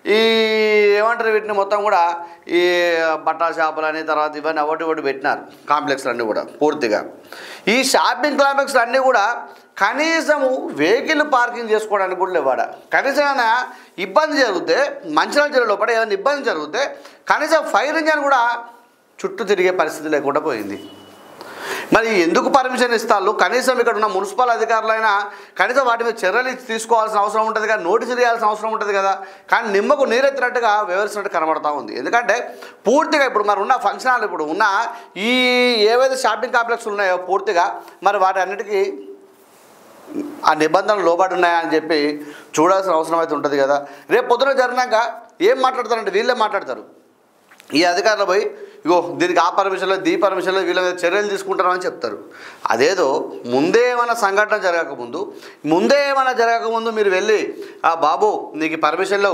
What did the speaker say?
ఈ ఏమంటారు వీటిని మొత్తం కూడా ఈ బట్టల షాపులని తర్వాత ఇవన్నీ ఒకటి పెట్టినారు కాంప్లెక్స్లు అన్నీ కూడా పూర్తిగా. ఈ షాపింగ్ కాంప్లెక్స్లు అన్నీ కూడా కనీసము వెహికల్ పార్కింగ్ చేసుకోవడానికి కూడా లేవాడ. కనీసం ఏమైనా ఇబ్బంది జరిగితే మంచిర్యాల జిల్లా లోపల ఏమైనా ఇబ్బంది జరిగితే కనీసం ఫైర్ ఇంజన్ కూడా చుట్టూ తిరిగే పరిస్థితి లేకుండా పోయింది. మరి ఎందుకు పర్మిషన్ ఇస్తారు? కనీసం ఇక్కడ ఉన్న మున్సిపల్ అధికారులైనా కనీసం వాటి మీద చర్యలు తీసుకోవాల్సిన అవసరం ఉంటుంది కదా, నోటీసులు ఇవ్వాల్సిన అవసరం ఉంటుంది కదా. కానీ నిమ్మకు నీరెత్తినట్టుగా వ్యవహరిస్తున్నట్టు కనబడతా ఉంది. ఎందుకంటే పూర్తిగా ఇప్పుడు మరి ఉన్న ఫంక్షన్ హాల్ ఇప్పుడు ఉన్న ఈ ఏవైతే షాపింగ్ కాంప్లెక్స్లు ఉన్నాయో పూర్తిగా మరి వాటి అన్నిటికీ ఆ నిబంధనలు లోబడి ఉన్నాయా అని చెప్పి చూడాల్సిన అవసరం అయితే ఉంటుంది కదా. రేపు పొద్దున జరిగినాక ఏం మాట్లాడతారంటే వీళ్ళే మాట్లాడతారు. ఈ అధికారులు పోయి ఇగో దీనికి ఆ పర్మిషన్లో దీ పర్మిషన్లో వీళ్ళ మీద చర్యలు తీసుకుంటారని చెప్తారు. అదేదో ముందే ఏమైనా సంఘటన జరగకముందు మీరు వెళ్ళి బాబు నీకు పర్మిషన్లో